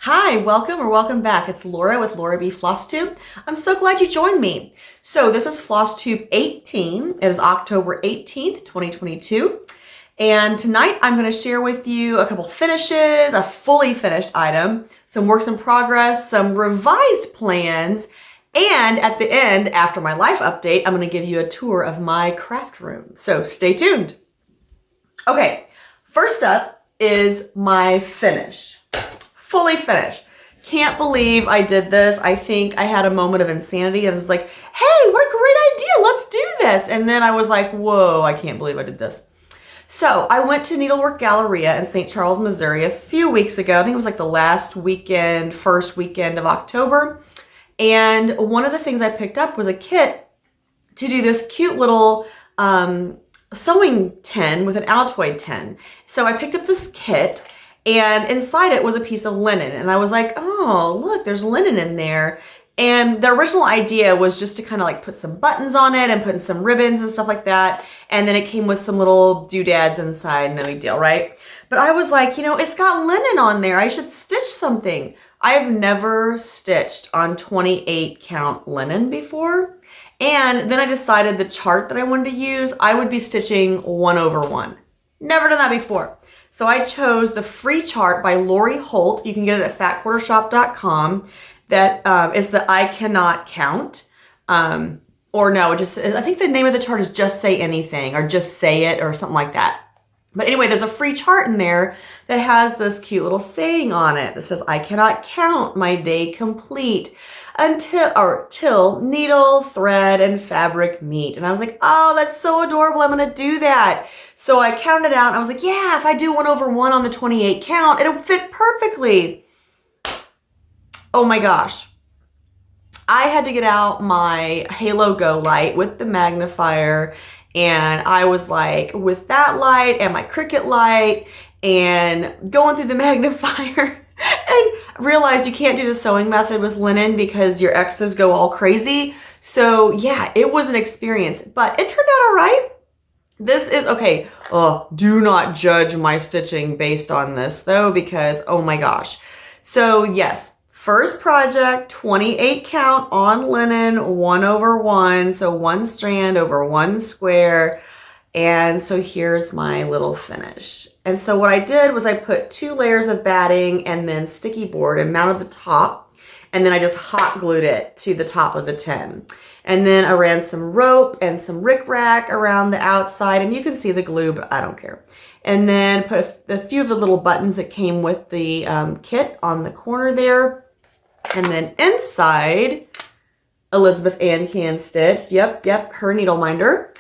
Hi, welcome or welcome back. It's Laura with Laura B. Flosstube. I'm so glad you joined me. So this is Flosstube 18. It is October 18th, 2022. And tonight I'm going to share with you a couple finishes, a fully finished item, some works in progress, some revised plans, and at the end, after my life update, I'm going to give you a tour of my craft room. So stay tuned. Okay, first up is my finish. Fully finished. Can't believe I did this. I think I had a moment of insanity and was like, hey, what a great idea. Let's do this. And then I was like, whoa, I can't believe I did this. So I went to Needlework Galleria in St. Charles, Missouri a few weeks ago. I think it was like the last weekend, first weekend of October. And one of the things I picked up was a kit to do this cute little sewing tin with an altoid tin. So I picked up this kit, and inside it was a piece of linen. And I was like, oh, look, there's linen in there. And the original idea was just to kind of like put some buttons on it and put in some ribbons and stuff like that. And then it came with some little doodads inside, no big deal, right? But I was like, you know, it's got linen on there. I should stitch something. I have never stitched on 28 count linen before. And then I decided the chart that I wanted to use, I would be stitching 1/1. Never done that before. So I chose the free chart by Lori Holt. You can get it at FatQuarterShop.com. That is the I Cannot Count. Or no, I think the name of the chart is Just Say Anything or Just Say It or something like that. But anyway, there's a free chart in there that has this cute little saying on it that says, I cannot count my day complete till needle, thread, and fabric meet. And I was like, oh, that's so adorable. I'm going to do that. So I counted it out and I was like, yeah, if I do 1/1 on the 28 count, it'll fit perfectly. Oh my gosh. I had to get out my Halo Go light with the magnifier, and I was like, with that light and my Cricut light and going through the magnifier and realized you can't do the sewing method with linen because your X's go all crazy. So yeah, it was an experience, but it turned out all right. This is okay. Oh, do not judge my stitching based on this though, because oh my gosh. So yes, first project, 28 count on linen, 1/1. So one strand over one square. And so here's my little finish. And so what I did was I put 2 layers of batting and then sticky board and mounted the top. And then I just hot glued it to the top of the tin. And then I ran some rope and some rickrack around the outside. And you can see the glue, but I don't care. And then put a few of the little buttons that came with the kit on the corner there. And then inside, Elizabeth Ann Can stitched. Yep, her needle minder.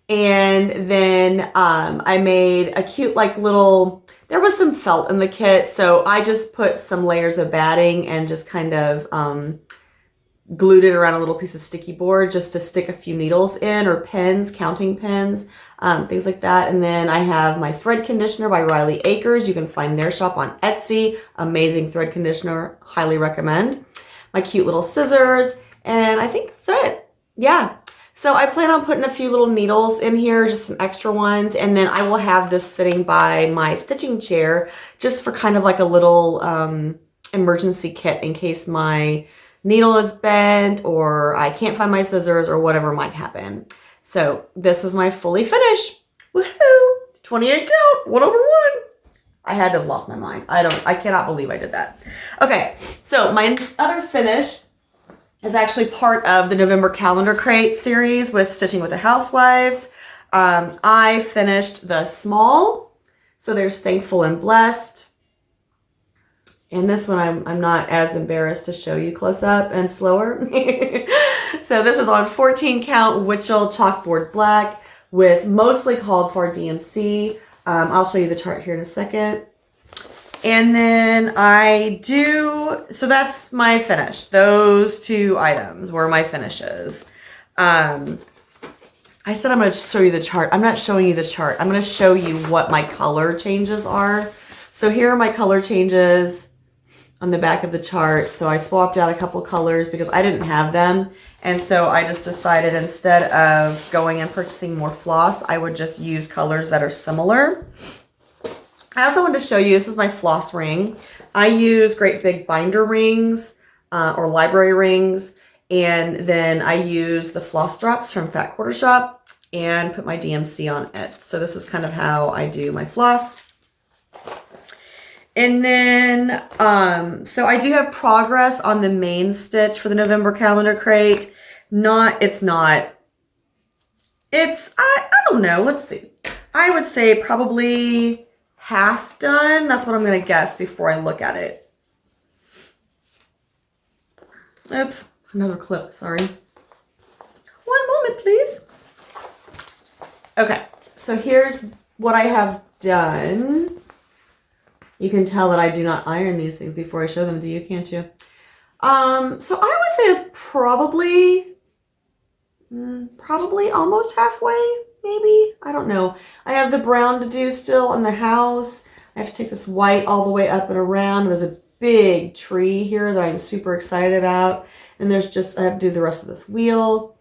And then I made a cute like little, there was some felt in the kit. So I just put some layers of batting and just kind of glued it around a little piece of sticky board just to stick a few needles in, or pens, counting pens, things like that. And then I have my thread conditioner by Riley Akers. You can find their shop on Etsy. Amazing thread conditioner. Highly recommend. My cute little scissors. And I think that's it. Yeah. So I plan on putting a few little needles in here, just some extra ones. And then I will have this sitting by my stitching chair just for kind of like a little emergency kit in case my needle is bent or I can't find my scissors or whatever might happen. So this is my fully finished. Woohoo! 28 count, 1/1. I had to have lost my mind. I cannot believe I did that. Okay, so my other finish is actually part of the November Calendar Crate series with Stitching with the Housewives. I finished the small. So there's Thankful and Blessed. And this one, I'm not as embarrassed to show you close up and slower. So this is on 14 count wichelt chalkboard black with mostly called for DMC. I'll show you the chart here in a second. And then so that's my finish. Those 2 items were my finishes. I said I'm going to show you the chart. I'm not showing you the chart. I'm going to show you what my color changes are. So here are my color changes on the back of the chart. So I swapped out a couple colors because I didn't have them. And so I just decided instead of going and purchasing more floss, I would just use colors that are similar. I also wanted to show you, this is my floss ring. I use great big binder rings or library rings, and then I use the floss drops from FatQuarterShop and put my DMC on it. So this is kind of how I do my floss. And then, so I do have progress on the main stitch for the November calendar crate. I don't know, let's see. I would say probably half done. That's what I'm gonna guess before I look at it. Oops, another clip, sorry. One moment, please. Okay, so here's what I have done. You can tell that I do not iron these things before I show them to you, can't you? So I would say it's probably almost halfway, maybe. I don't know. I have the brown to do still in the house. I have to take this white all the way up and around. There's a big tree here that I'm super excited about. And there's just, I have to do the rest of this wheel.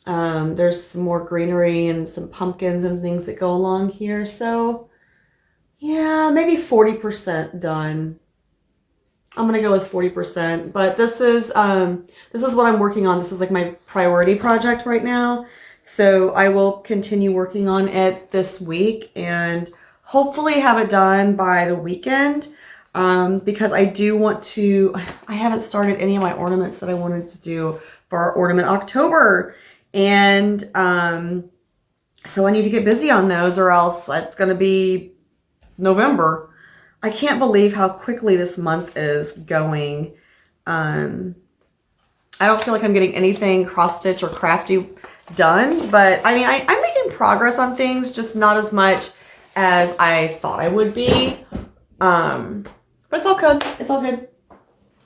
There's some more greenery and some pumpkins and things that go along here. So yeah, maybe 40% done. I'm gonna go with 40%, but this is what I'm working on. This is like my priority project right now. So I will continue working on it this week and hopefully have it done by the weekend. Because I do want to, I haven't started any of my ornaments that I wanted to do for our Ornament October. And so I need to get busy on those or else it's gonna be November. I can't believe how quickly this month is going. I don't feel like I'm getting anything cross stitch or crafty done, but I mean, I'm making progress on things, just not as much as I thought I would be. But it's all good. It's all good.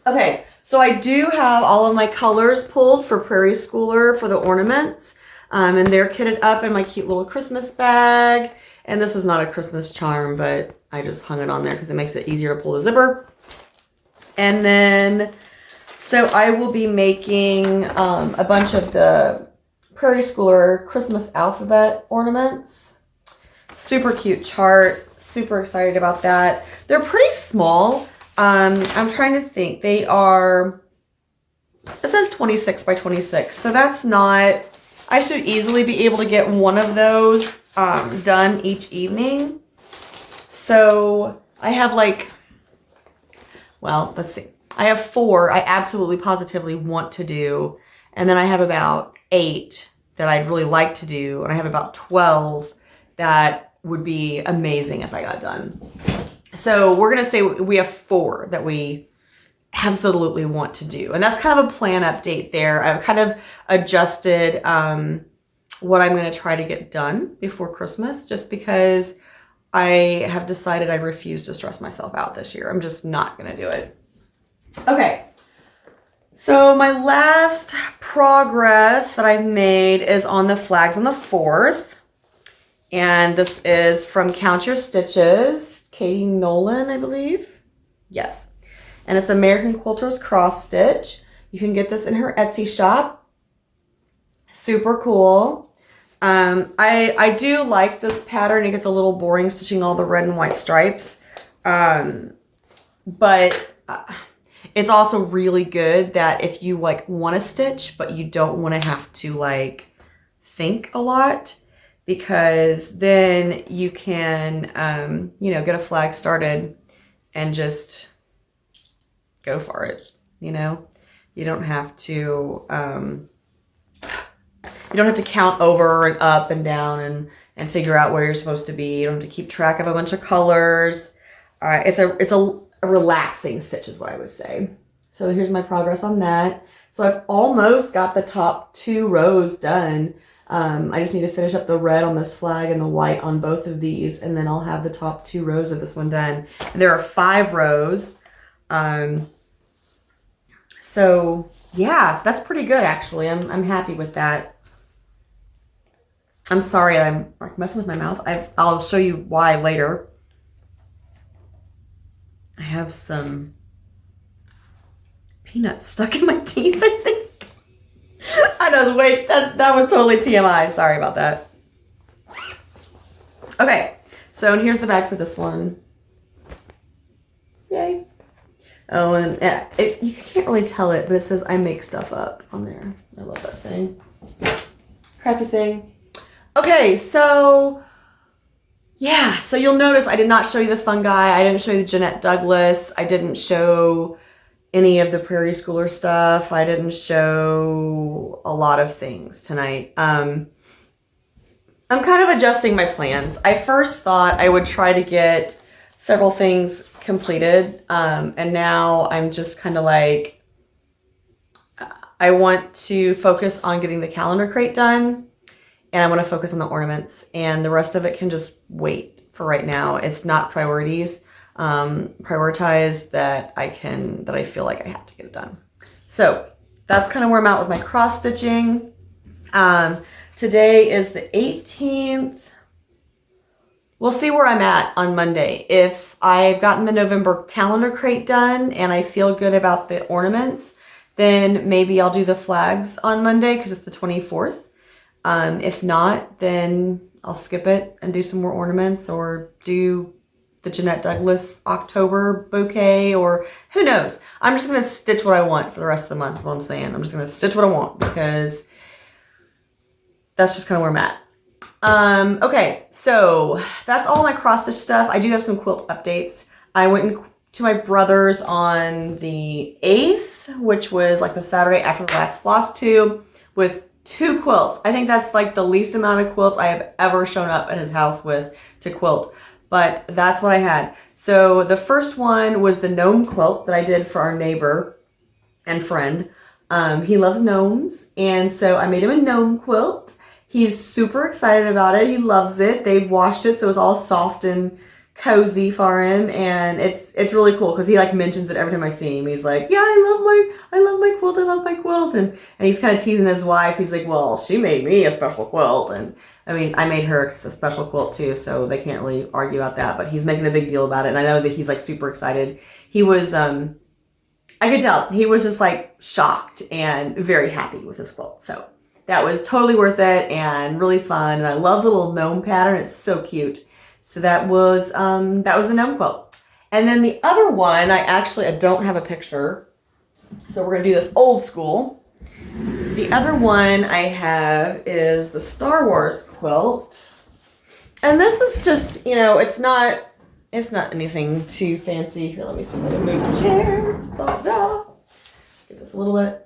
Okay, so I do have all of my colors pulled for Prairie Schooler for the ornaments, and they're kitted up in my cute little Christmas bag. And this is not a Christmas charm, but I just hung it on there because it makes it easier to pull the zipper. And then, so I will be making a bunch of the Prairie Schooler Christmas alphabet ornaments. Super cute chart. Super excited about that. They're pretty small. I'm trying to think. They are, it says 26 by 26. So that's not, I should easily be able to get one of those done each evening. So I have like, well, let's see. I have 4 I absolutely positively want to do. And then I have about 8 that I'd really like to do. And I have about 12 that would be amazing if I got done. So we're going to say we have 4 that we absolutely want to do. And that's kind of a plan update there. I've kind of adjusted what I'm going to try to get done before Christmas, just because I have decided I refuse to stress myself out this year. I'm just not going to do it. Okay. So my last progress that I've made is on the flags on the 4th. And this is from Count Your Stitches, Katie Nolan, I believe. Yes. And it's American Quilter's cross stitch. You can get this in her Etsy shop. Super cool. I do like this pattern. It gets a little boring stitching all the red and white stripes. But it's also really good that if you like want to stitch, but you don't want to have to like think a lot, because then you can, you know, get a flag started and just go for it. You know, you don't have to, count over and up and down and figure out where you're supposed to be. You don't have to keep track of a bunch of colors. It's a relaxing stitch is what I would say. So here's my progress on that. So I've almost got the top 2 rows done. I just need to finish up the red on this flag and the white on both of these, and then I'll have the top 2 rows of this one done. And there are 5 rows. So yeah, that's pretty good actually. I'm happy with that. I'm sorry I'm messing with my mouth. I'll show you why later. I have some peanuts stuck in my teeth, I think. I know, wait, that was totally TMI. Sorry about that. Okay, so and here's the bag for this one. Yay. Oh, and yeah, you can't really tell it, but it says I make stuff up on there. I love that saying. Crappy saying. Okay, so yeah, so you'll notice I did not show you the fungi. I didn't show you the Jeanette Douglas. I didn't show any of the Prairie Schooler stuff. I didn't show a lot of things tonight. I'm kind of adjusting my plans. I first thought I would try to get several things completed, and now I'm just kind of like, I want to focus on getting the calendar crate done, and I want to focus on the ornaments, and the rest of it can just wait for right now. It's not priorities. Prioritized that I feel like I have to get it done. So that's kind of where I'm at with my cross stitching. Today is the 18th. We'll see where I'm at on Monday. If I've gotten the November calendar crate done and I feel good about the ornaments, then maybe I'll do the flags on Monday because it's the 24th. If not, then I'll skip it and do some more ornaments or do the Jeanette Douglas October bouquet, or who knows. I'm just going to stitch what I want for the rest of the month is what I'm saying. I'm just going to stitch what I want because that's just kind of where I'm at. Okay, so that's all my cross stitch stuff. I do have some quilt updates. I went to my brother's on the 8th, which was like the Saturday after the last Flosstube, with 2 quilts. I think that's like the least amount of quilts I have ever shown up at his house with to quilt. But that's what I had. So the first one was the gnome quilt that I did for our neighbor and friend. He loves gnomes, and so I made him a gnome quilt. He's super excited about it. He loves it. They've washed it, so it's all soft and cozy for him, and it's really cool because he like mentions it every time I see him. He's like, yeah, I love my quilt, I love my quilt, and he's kind of teasing his wife. He's like, well, she made me a special quilt, and I mean, I made her a special quilt too, so they can't really argue about that, but he's making a big deal about it, and I know that he's like super excited. He was, I could tell, he was just like shocked and very happy with his quilt, so that was totally worth it and really fun, and I love the little gnome pattern. It's so cute. So that was the gnome quilt. And then the other one, I don't have a picture, so we're gonna do this old school. The other one I have is the Star Wars quilt. And this is just, you know, it's not anything too fancy. Here, let me see if I can move the chair. Get this a little bit.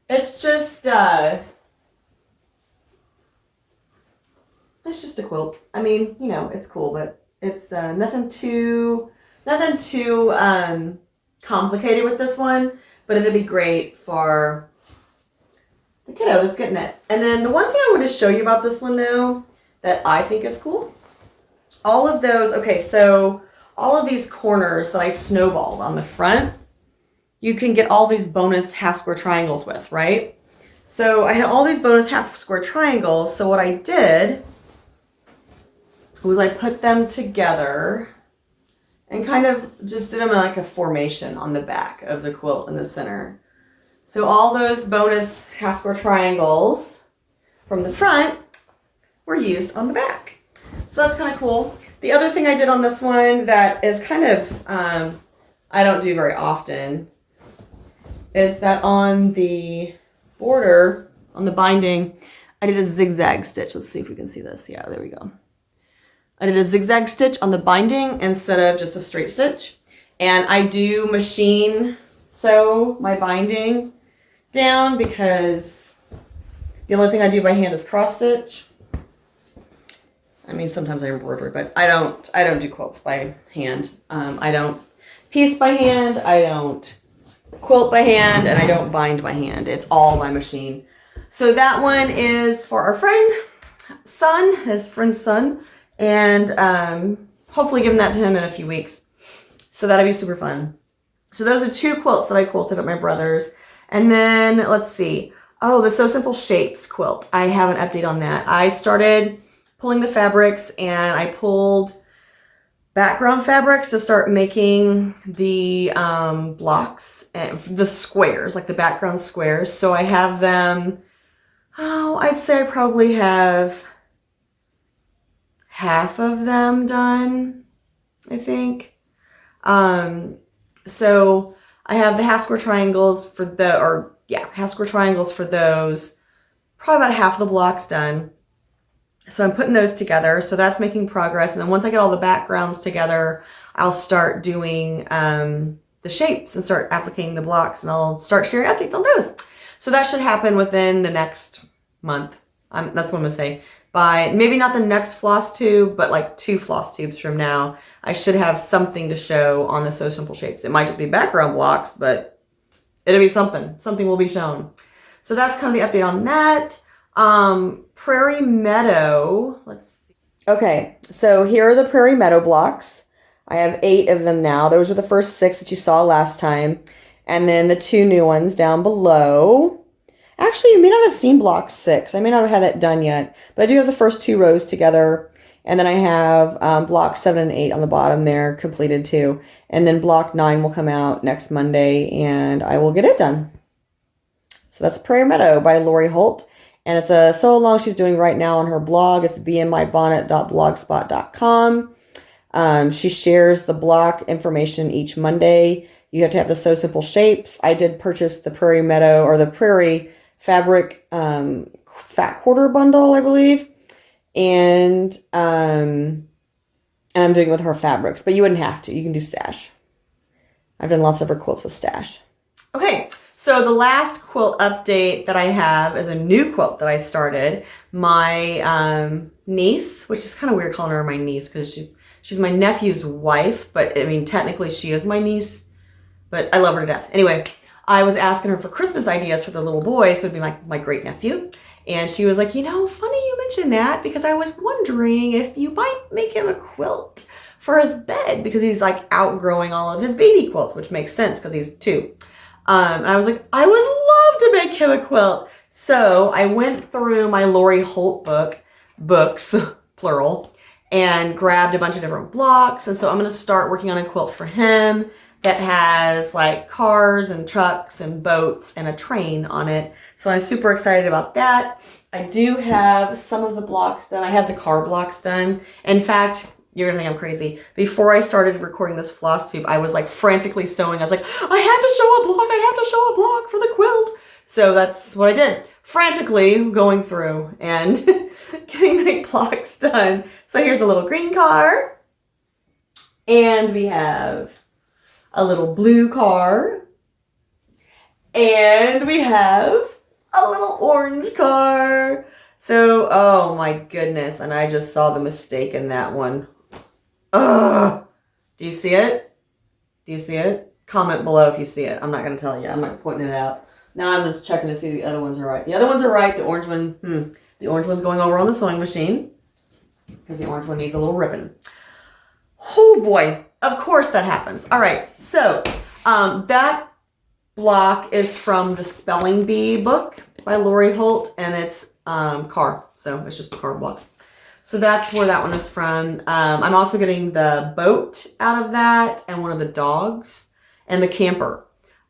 It's just a quilt. I mean, you know, it's cool, but it's nothing too complicated with this one, but it'll be great for the kiddo that's getting it. And then the one thing I want to show you about this one though, that I think is cool, all of those, okay, so all of these corners that I snowballed on the front, you can get all these bonus half square triangles with, right? So I had all these bonus half square triangles, so what I did was I put them together and kind of just did them in like a formation on the back of the quilt in the center. So all those bonus half square triangles from the front were used on the back. So that's kind of cool. The other thing I did on this one that is kind of, I don't do very often, is that on the border, on the binding, I did a zigzag stitch. Let's see if we can see this. Yeah, there we go. I did a zigzag stitch on the binding instead of just a straight stitch. And I do machine sew my binding down because the only thing I do by hand is cross stitch. I mean, sometimes I embroider, but I don't do quilts by hand. I don't piece by hand, I don't quilt by hand, and I don't bind by hand. It's all by machine. So that one is for our his friend's son, and hopefully giving that to him in a few weeks. So that'll be super fun. So those are 2 quilts that I quilted at my brother's. And then let's see. Oh, the So Simple Shapes quilt. I have an update on that. I started pulling the fabrics, and I pulled background fabrics to start making the blocks and the squares, like the background squares. So I have them, I'd say I probably have half of them done, I think. So I have the half square triangles for half square triangles for those. Probably about half the blocks done. So I'm putting those together. So that's making progress. And then once I get all the backgrounds together, I'll start doing the shapes and start applicating the blocks, and I'll start sharing updates on those. So that should happen within the next month. That's what I'm gonna say. By maybe not the next floss tube, but like 2 floss tubes from now, I should have something to show on the So Simple shapes. It might just be background blocks, but it'll be something. Something will be shown. So that's kind of the update on that. Prairie Meadow. Let's see. Okay, so here are the Prairie Meadow blocks. I have 8 of them now. Those were the first 6 that you saw last time. And then the 2 new ones down below. Actually, you may not have seen block 6. I may not have had that done yet. But I do have the first 2 rows together. And then I have block 7 and 8 on the bottom there completed too. And then block 9 will come out next Monday and I will get it done. So that's Prairie Meadow by Lori Holt. And it's a sew along she's doing right now on her blog. It's beinmybonnet.blogspot.com. She shares the block information each Monday. You have to have the So Simple shapes. I did purchase the Prairie Meadow or the Prairie fabric fat quarter bundle, I believe. And I'm doing it with her fabrics, but you wouldn't have to. You can do stash. I've done lots of her quilts with stash. Okay, so the last quilt update that I have is a new quilt that I started. My niece, which is kind of weird calling her my niece because she's my nephew's wife, but I mean technically she is my niece, but I love her to death. Anyway, I was asking her for Christmas ideas for the little boy, so it'd be my great nephew. And she was like, you know, funny you mentioned that because I was wondering if you might make him a quilt for his bed because he's like outgrowing all of his baby quilts, which makes sense because he's 2. And I was like, I would love to make him a quilt. So I went through my Lori Holt books, plural, and grabbed a bunch of different blocks. And so I'm going to start working on a quilt for him that has like cars and trucks and boats and a train on it. So I'm super excited about that. I do have some of the blocks done. I have the car blocks done. In fact, you're gonna think I'm crazy. Before I started recording this floss tube, I was like frantically sewing. I was like, I have to show a block. I have to show a block for the quilt. So that's what I did. Frantically going through and getting my blocks done. So here's a little green car. And we have a little blue car. And we have a little orange car. So, oh my goodness. And I just saw the mistake in that one. Ugh. Do you see it? Do you see it? Comment below if you see it. I'm not going to tell you. I'm not pointing it out. Now I'm just checking to see the other ones are right. The other ones are right. The orange one, the orange one's going over on the sewing machine because the orange one needs a little ribbon. Oh boy. Of course that happens. All right. So, that block is from the Spelling Bee book by Lori Holt, and it's car. So it's just the car block. So that's where that one is from. I'm also getting the boat out of that and one of the dogs and the camper.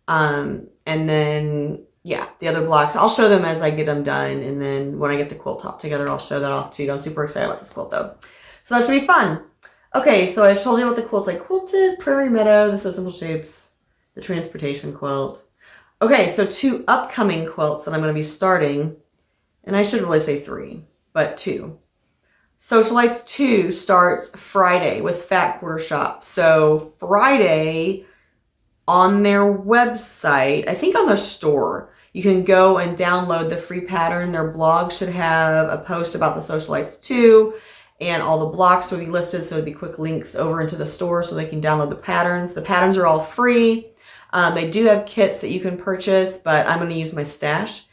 And then, yeah, the other blocks. I'll show them as I get them done. And then when I get the quilt top together, I'll show that off too. I'm super excited about this quilt though. So that should be fun. Okay, so I've told you about the quilts I quilted, Prairie Meadow, the So Simple shapes, the transportation quilt. Okay, so 2 upcoming quilts that I'm going to be starting, and I should really say 3, but 2. Sewcialites 2 starts Friday with FatQuarterShop. So Friday on their website, I think on their store, you can go and download the free pattern. Their blog should have a post about the Sewcialites 2. And all the blocks will be listed, so it'd be quick links over into the store so they can download the patterns. The patterns are all free. They do have kits that you can purchase, but I'm going to use my stash.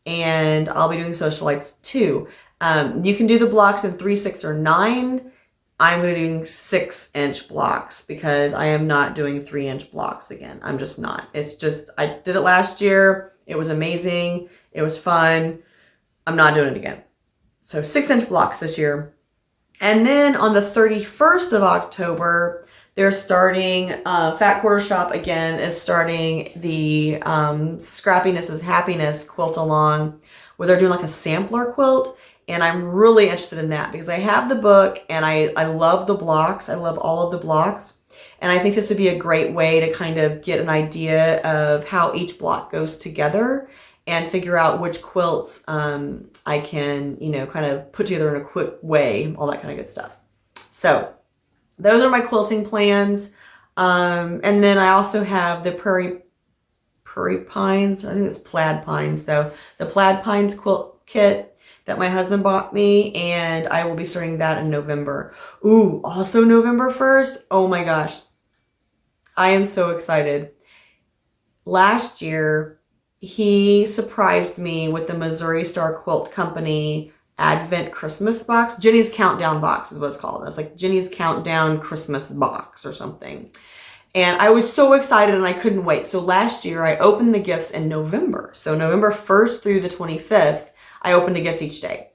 And I'll be doing Sewcialites too. You can do the blocks in 3, 6, or 9. I'm going to be doing 6-inch blocks because I am not doing 3-inch blocks again. I'm just not. It's just, I did it last year. It was amazing. It was fun. I'm not doing it again. So 6-inch blocks this year. And then on the 31st of October, they're starting, FatQuarterShop again is starting the Scrappiness is Happiness quilt along where they're doing like a sampler quilt. And I'm really interested in that because I have the book and I love the blocks. I love all of the blocks. And I think this would be a great way to kind of get an idea of how each block goes together and figure out which quilts I can, you know, kind of put together in a quick way, all that kind of good stuff. So those are my quilting plans. And then I also have the Prairie Pines. I think it's Plaid Pines though. The Plaid Pines quilt kit that my husband bought me, and I will be starting that in November. Ooh, also November 1st. Oh my gosh. I am so excited. Last year, he surprised me with the Missouri Star Quilt Company Advent Christmas box. Jenny's Countdown box is what it's called. It's like Jenny's Countdown Christmas box or something. And I was so excited and I couldn't wait. So last year I opened the gifts in November. So November 1st through the 25th, I opened a gift each day.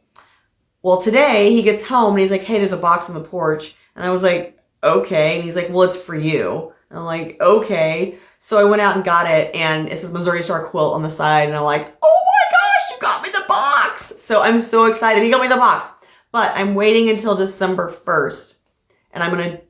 Well, today he gets home and he's like, hey, there's a box on the porch. And I was like, okay. And he's like, well, it's for you. And I'm like, okay. So I went out and got it, and it says Missouri Star Quilt on the side, and I'm like, oh my gosh, you got me the box. So I'm so excited. He got me the box. But I'm waiting until December 1st, and I'm going to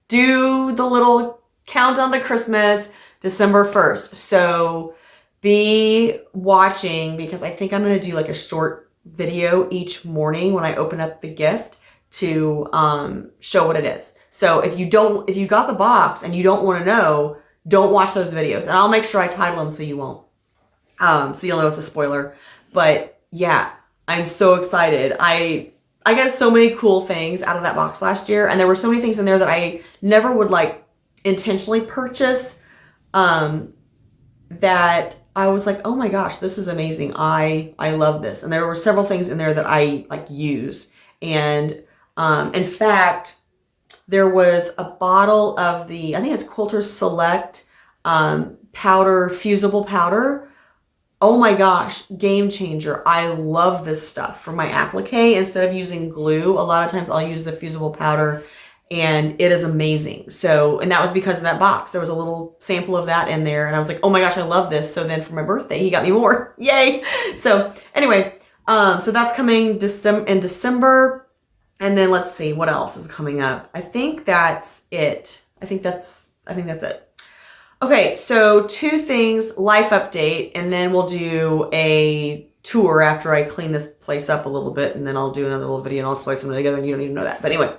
do the little countdown to Christmas December 1st. So be watching, because I think I'm going to do like a short video each morning when I open up the gift to show what it is. So if you got the box and you don't want to know, don't watch those videos. And I'll make sure I title them so you won't. So you'll know it's a spoiler. But yeah, I'm so excited. I got so many cool things out of that box last year. And there were so many things in there that I never would like intentionally purchase. That I was like, oh my gosh, this is amazing. I love this. And there were several things in there that I like use. And in fact, there was a bottle of the, I think it's Quilter Select powder, fusible powder. Oh my gosh, game changer. I love this stuff for my applique. Instead of using glue, a lot of times I'll use the fusible powder, and it is amazing. So, and that was because of that box. There was a little sample of that in there, and I was like, oh my gosh, I love this. So then for my birthday, he got me more. Yay. So anyway, so that's coming in December. And then let's see what else is coming up. I think that's it. I think that's it. Okay, so 2 things, life update, and then we'll do a tour after I clean this place up a little bit, and then I'll do another little video and I'll splice them together, and you don't even know that. But anyway,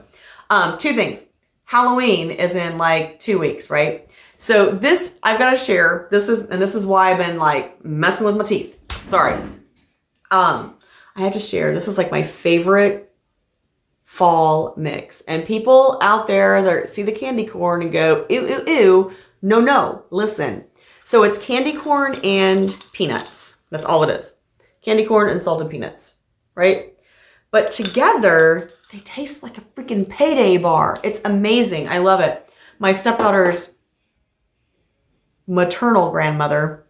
2 things. Halloween is in like 2 weeks, right? So this, I've got to share. This is why I've been like messing with my teeth. Sorry. I have to share. This is like my favorite fall mix. And people out there that see the candy corn and go, ew, ew, ew. No, listen. So it's candy corn and peanuts. That's all it is. Candy corn and salted peanuts, right? But together, they taste like a freaking payday bar. It's amazing. I love it. My stepdaughter's maternal grandmother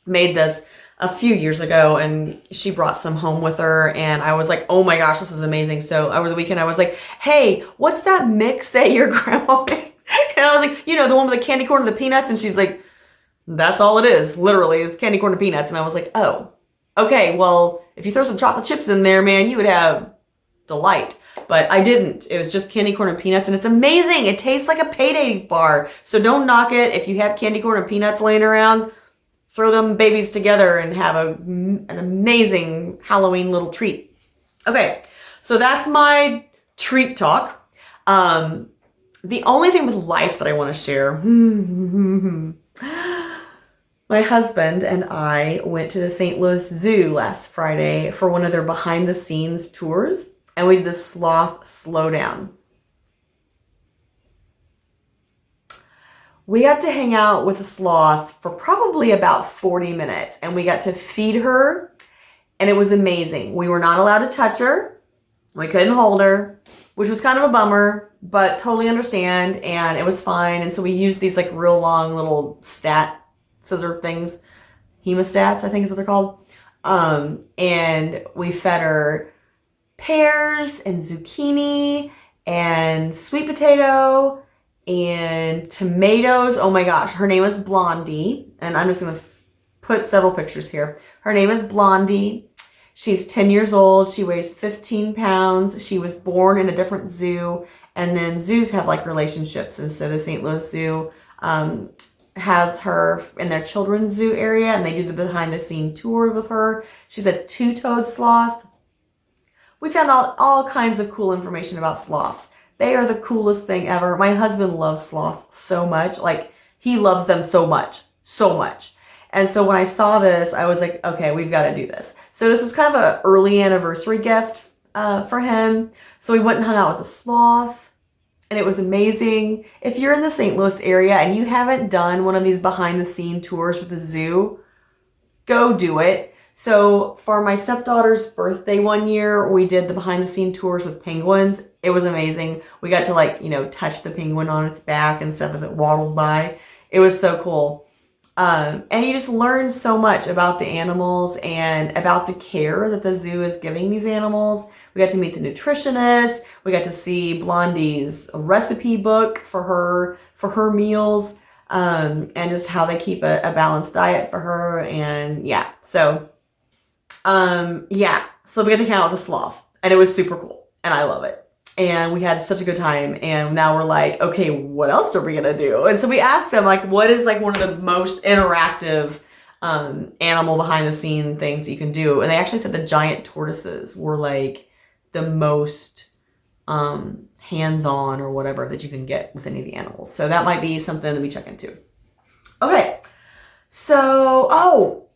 made this a few years ago, and she brought some home with her, and I was like, oh my gosh, this is amazing. So over the weekend, I was like, hey, what's that mix that your grandma made? And I was like, you know, the one with the candy corn and the peanuts. And she's like, that's all it is. Literally, is candy corn and peanuts. And I was like, oh, okay, well, if you throw some chocolate chips in there, man, you would have delight. But I didn't. It was just candy corn and peanuts, and it's amazing. It tastes like a payday bar. So don't knock it. If you have candy corn and peanuts laying around, throw them babies together and have an amazing Halloween little treat. Okay, so that's my treat talk. The only thing with life that I want to share, my husband and I went to the St. Louis Zoo last Friday for one of their behind the scenes tours, and we did the Sloth Slowdown. We got to hang out with a sloth for probably about 40 minutes, and we got to feed her, and it was amazing. We were not allowed to touch her. We couldn't hold her, which was kind of a bummer, but totally understand, and it was fine. And so we used these like real long little scissor things, hemostats, I think is what they're called. And we fed her pears and zucchini and sweet potato and tomatoes. Oh my gosh, her name is Blondie, and I'm just gonna put several pictures here. Her name is Blondie. She's 10 years old. She weighs 15 pounds. She was born in a different zoo, And then zoos have like relationships. And so the St. Louis Zoo has her in their children's zoo area, and they do the behind the scene tour with her. She's a two-toed sloth. We found out all kinds of cool information about sloths. They are the coolest thing ever. My husband loves sloths so much. Like, he loves them so much, so much. And so when I saw this, I was like, okay, we've got to do this. So this was kind of an early anniversary gift for him. So we went and hung out with the sloth, and it was amazing. If you're in the St. Louis area and you haven't done one of these behind the scene tours with the zoo, go do it. So for my stepdaughter's birthday one year, we did the behind the scene tours with penguins. It was amazing. We got to like, touch the penguin on its back and stuff as it waddled by. It was so cool. And you just learn so much about the animals and about the care that the zoo is giving these animals. We got to meet the nutritionist. We got to see Blondie's recipe book for her meals, and just how they keep a balanced diet for her. And yeah, so we got to hang out with the sloth, and it was super cool, and I love it. And we had such a good time, and now we're like, okay, what else are we gonna do? And so we asked them, like, what is like one of the most interactive animal behind the scene things you can do? And they actually said the giant tortoises were like the most hands-on or whatever that you can get with any of the animals. So that might be something that we check into. Okay, so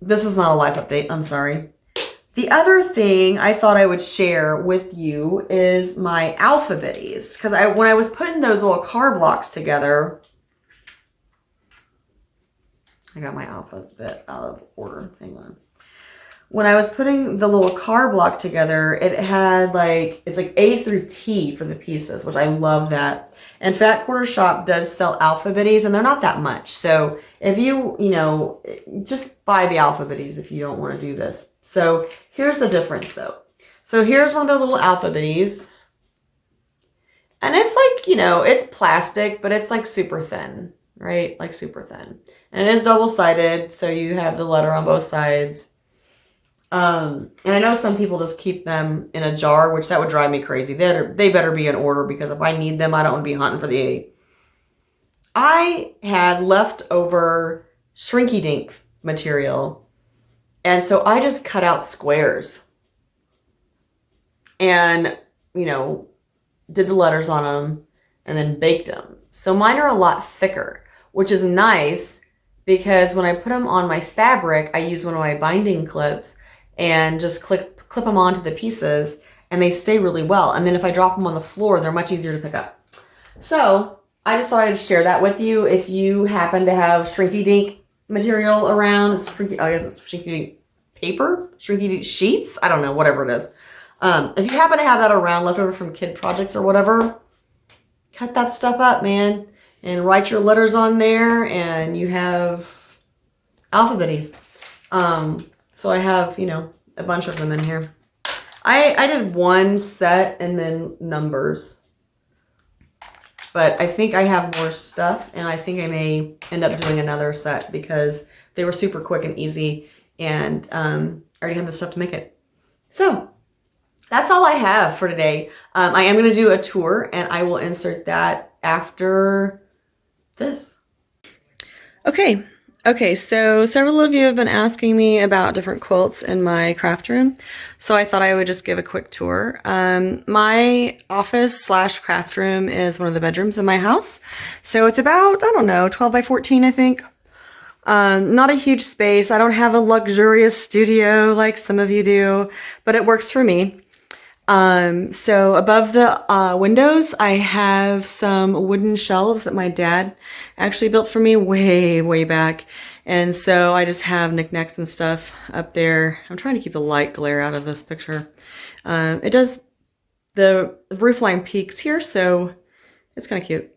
this is not a live update, I'm sorry. The other thing I thought I would share with you is my alphabetties. Because when I was putting those little card blocks together, I got my alphabet out of order. Hang on. When I was putting the little card block together, it had it's like A through T for the pieces, which I love that. And FatQuarterShop does sell alphabetties, and they're not that much. So if you, just buy the alphabetties if you don't want to do this. So here's the difference though. So here's one of the little alphabetties. And it's like, it's plastic, but it's like super thin, right? Like super thin. And it is double-sided, so you have the letter on both sides. And I know some people just keep them in a jar, which that would drive me crazy. They better be in order, because if I need them, I don't want to be hunting for the A. I had leftover Shrinky Dink material, and so I just cut out squares and, did the letters on them and then baked them. So mine are a lot thicker, which is nice because when I put them on my fabric, I use one of my binding clips and just clip them onto the pieces, and they stay really well. And then if I drop them on the floor, they're much easier to pick up. So I just thought I'd share that with you. If you happen to have Shrinky Dink material around, I guess it's Shrinky Dink paper, Shrinky Dink sheets, I don't know, whatever it is. If you happen to have that around, leftover from kid projects or whatever, cut that stuff up, man, and write your letters on there, and you have alphabetties. So I have, a bunch of them in here. I did one set and then numbers. But I think I have more stuff, and I think I may end up doing another set because they were super quick and easy, and I already had the stuff to make it. So that's all I have for today. I am going to do a tour, and I will insert that after this. Okay, so several of you have been asking me about different quilts in my craft room, so I thought I would just give a quick tour. My office / craft room is one of the bedrooms in my house, so it's about, 12 by 14, I think. Not a huge space. I don't have a luxurious studio like some of you do, but it works for me. So above the windows, I have some wooden shelves that my dad actually built for me way back. And so I just have knickknacks and stuff up there. I'm trying to keep the light glare out of this picture. The roofline peaks here, so it's kind of cute.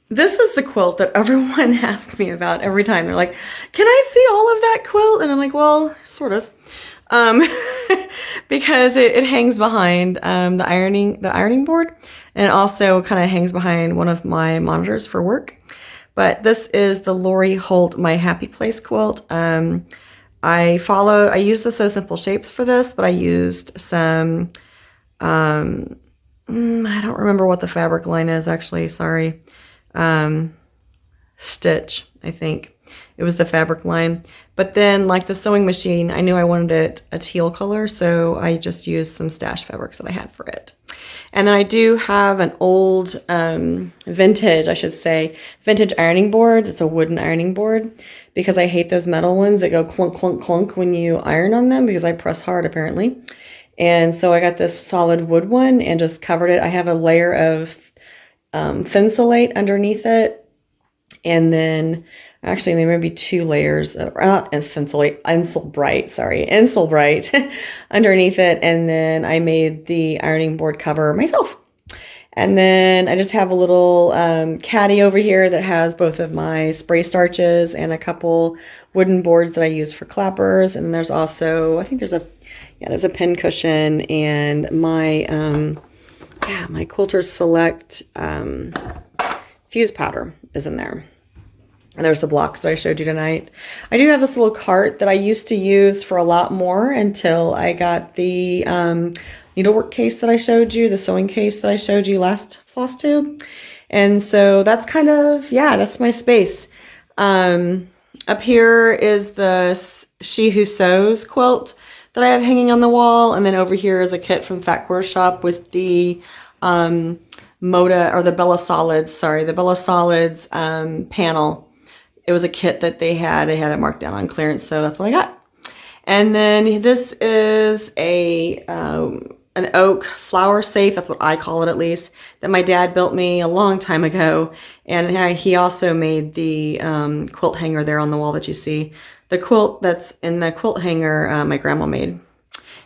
This is the quilt that everyone asks me about every time. They're like, can I see all of that quilt? And I'm like, well, sort of. Because it hangs behind the ironing board, and it also kind of hangs behind one of my monitors for work. But this is the Lori Holt My Happy Place quilt. I use the So Simple Shapes for this, but I used some I don't remember what the fabric line is actually, sorry. Stitch, I think. It was the fabric line. But then like the sewing machine, I knew I wanted it a teal color, so I just used some stash fabrics that I had for it. And then I do have an old vintage, I should say, vintage ironing board. It's a wooden ironing board because I hate those metal ones that go clunk, clunk, clunk when you iron on them because I press hard apparently. And so I got this solid wood one and just covered it. I have a layer of Thinsulate underneath it. And then actually there may be 2 layers of, not Thinsulate, Insulbrite underneath it. And then I made the ironing board cover myself. And then I just have a little caddy over here that has both of my spray starches and a couple wooden boards that I use for clappers. And there's also, I think there's a pin cushion and my my Quilter Select fuse powder is in there. And there's the blocks that I showed you tonight. I do have this little cart that I used to use for a lot more until I got the needlework case that I showed you, the sewing case that I showed you last Flosstube. And so that's kind of, yeah, that's my space. Up here is the She Who Sews quilt that I have hanging on the wall. And then over here is a kit from FatQuarterShop with the Moda, or the Bella Solids, sorry, the Bella Solids panel. It was a kit that they had it marked down on clearance, so that's what I got. And then this is an oak flower safe, that's what I call it at least, that my dad built me a long time ago. And he also made the quilt hanger there on the wall that you see. The quilt that's in the quilt hanger, my grandma made.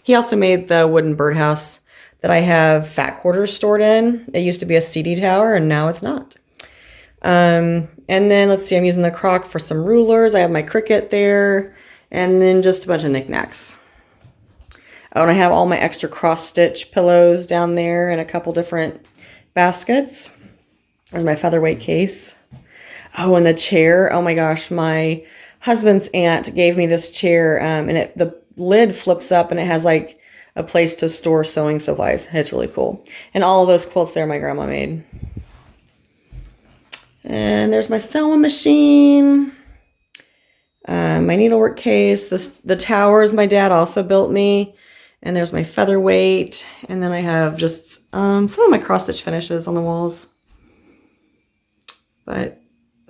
He also made the wooden birdhouse that I have fat quarters stored in. It used to be a CD tower and now it's not. And then let's see, I'm using the crock for some rulers. I have my Cricut there and then just a bunch of knickknacks. Oh, and I have all my extra cross stitch pillows down there in a couple different baskets. There's my featherweight case. Oh, and the chair. Oh my gosh, my husband's aunt gave me this chair and the lid flips up and it has like a place to store sewing supplies. It's really cool. And all of those quilts there my grandma made. And there's my sewing machine. My needlework case. The towers my dad also built me. And there's my featherweight. And then I have just some of my cross stitch finishes on the walls. But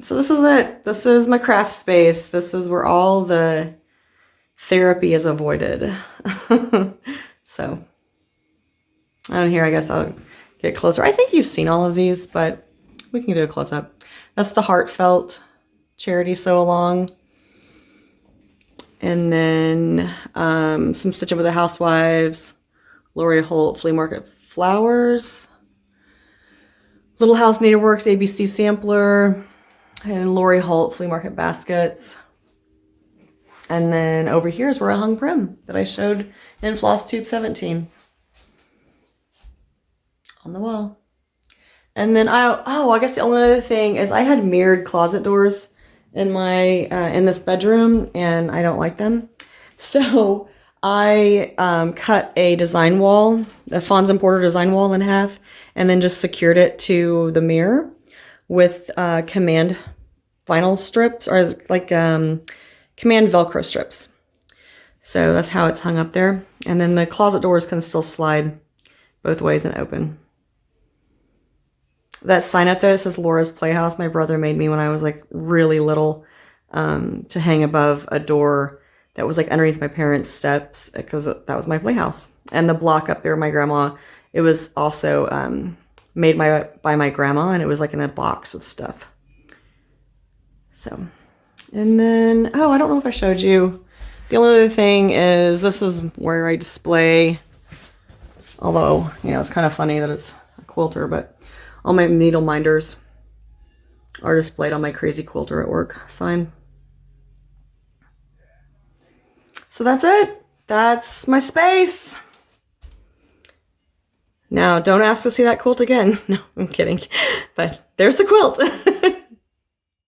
so this is it. This is my craft space. This is where all the therapy is avoided. So, and here I guess I'll get closer. I think you've seen all of these, but we can do a close-up. That's the Heartfelt Charity Sew Along. And then some stitching with the Housewives, Lori Holt Flea Market Flowers, Little House Needleworks ABC Sampler, and Lori Holt Flea Market Baskets. And then over here is where I hung Prim that I showed in Flosstube 17 on the wall. And then I guess the only other thing is I had mirrored closet doors in my in this bedroom and I don't like them. So I cut a design wall, a Fons and Porter design wall in half, and then just secured it to the mirror with command vinyl strips, or like command Velcro strips. So that's how it's hung up there. And then the closet doors can still slide both ways and open. That sign up there says Laura's Playhouse. My brother made me when I was like really little to hang above a door that was like underneath my parents' steps because that was my playhouse. And the block up there, my grandma, it was also made by my grandma, and it was like in a box of stuff. So, and then, oh, I don't know if I showed you. The only other thing is this is where I display, although, you know, it's kind of funny that it's a quilter, but all my needle minders are displayed on my Crazy Quilter at Work sign. So that's it. That's my space. Now, don't ask to see that quilt again. No, I'm kidding. But there's the quilt.